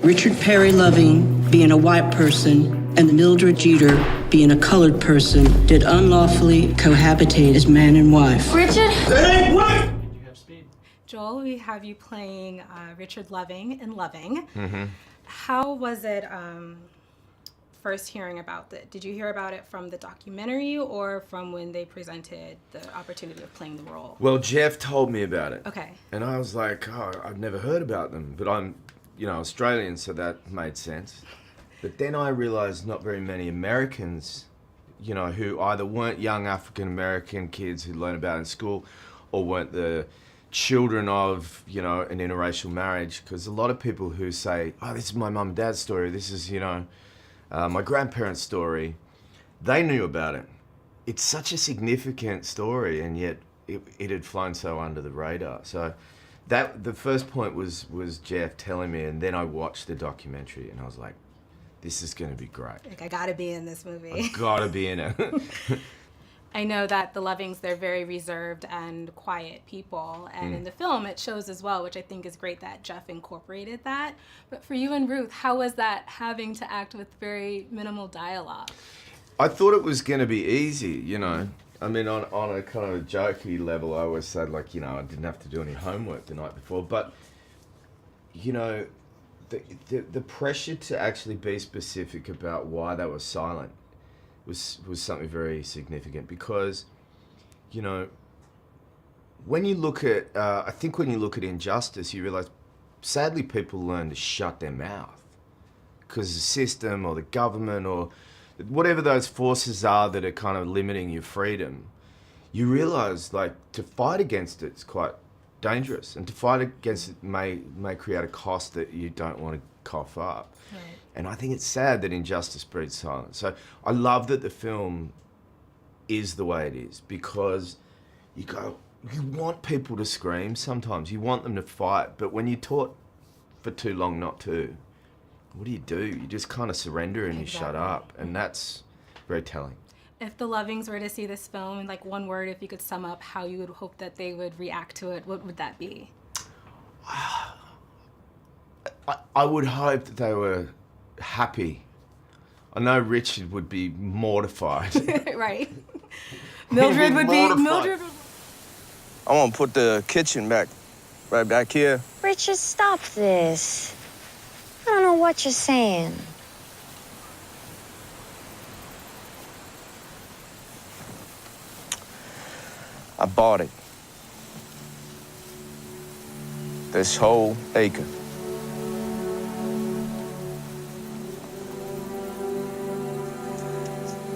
Richard Perry Loving, being a white person, and the Mildred Jeter, being a colored person, did unlawfully cohabitate as man and wife. Richard? Hey, what? Joel, we have you playing Richard Loving in Loving. Mm-hmm. How was it first hearing about it? Did you hear about it from the documentary or from when they presented the opportunity of playing the role? Well, Jeff told me about it. Okay. And I was like, oh, I've never heard about them. But I'm, Australian, so that made sense. But then I realized not very many Americans, who either weren't young African-American kids who learned about it in school or weren't the children of, an interracial marriage. Because a lot of people who say, oh, this is my mum and dad's story, this is, my grandparents' story, they knew about it. It's such a significant story, and yet it had flown so under the radar. So the first point was Jeff telling me, and then I watched the documentary, and I was like, this is going to be great. Like, I gotta be in this movie. I've got to be in it. I know that the Lovings, they're very reserved and quiet people. And in the film, it shows as well, which I think is great that Jeff incorporated that. But for you and Ruth, how was that having to act with very minimal dialogue? I thought it was going to be easy, I mean, on a kind of jokey level, I always said, I didn't have to do any homework the night before. But, the pressure to actually be specific about why they were silent was something very significant, because, when you look at, I think when you look at injustice, you realize, sadly, people learn to shut their mouth because the system or the government or whatever those forces are that are kind of limiting your freedom, you realize, to fight against it's quite dangerous, and to fight against it may create a cost that you don't want to cough up. Right. And I think it's sad that injustice breeds silence. So I love that the film is the way it is, because you want people to scream sometimes, you want them to fight, but when you're taught for too long not to, what do? You just kind of surrender and you shut up, and that's very telling. If the Lovings were to see this film in one word, if you could sum up how you would hope that they would react to it, what would that be? I would hope that they were happy. I know Richard would be mortified. Right. Mildred would be... I want to put the kitchen right back here. Richard, stop this. I don't know what you're saying. I bought it. This whole acre.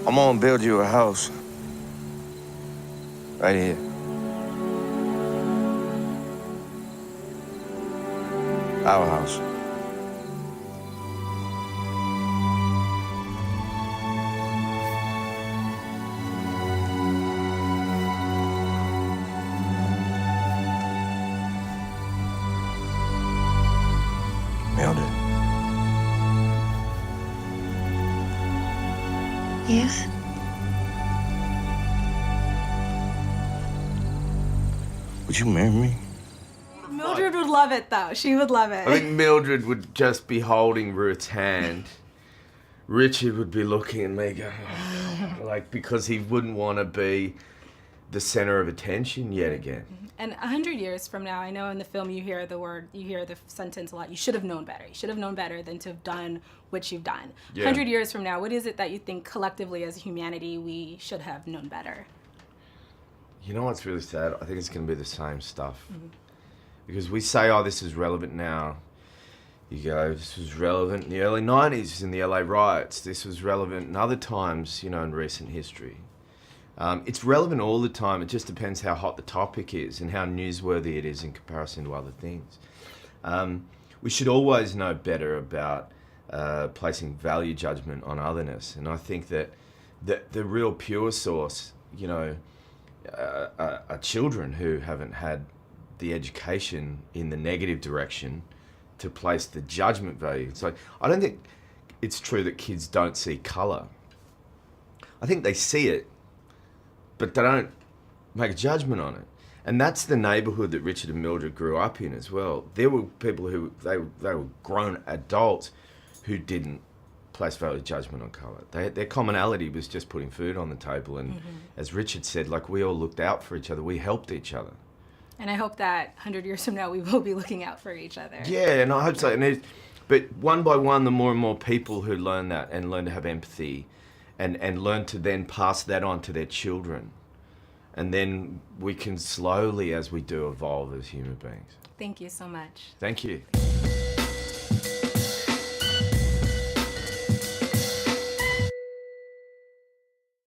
I'm gonna build you a house. Right here. Our house. Mildred. Yes? Would you marry me? Mildred would love it, though. She would love it. I think Mildred would just be holding Ruth's hand. Richard would be looking at me going, because he wouldn't want to be the center of attention yet again. And 100 years from now, I know in the film you hear the sentence a lot, you should have known better. You should have known better than to have done what you've done. Yeah. 100 years from now, what is it that you think collectively as humanity we should have known better? You know what's really sad? I think it's going to be the same stuff. Mm-hmm. Because we say, oh, this is relevant now. You go, this was relevant in the early 90s in the LA riots. This was relevant in other times, in recent history. It's relevant all the time. It just depends how hot the topic is and how newsworthy it is in comparison to other things. We should always know better about placing value judgment on otherness. And I think that the real pure source, are children who haven't had the education in the negative direction to place the judgment value. So I don't think it's true that kids don't see colour. I think they see it, but they don't make a judgment on it. And that's the neighbourhood that Richard and Mildred grew up in as well. There were people who, they were grown adults who didn't place value judgment on colour. Their commonality was just putting food on the table. And as Richard said, like, we all looked out for each other. We helped each other. And I hope that 100 years from now, we will be looking out for each other. Yeah, and I hope so. But one by one, the more and more people who learn that and learn to have empathy and learn to then pass that on to their children. And then we can slowly, as we do, evolve as human beings. Thank you so much. Thank you.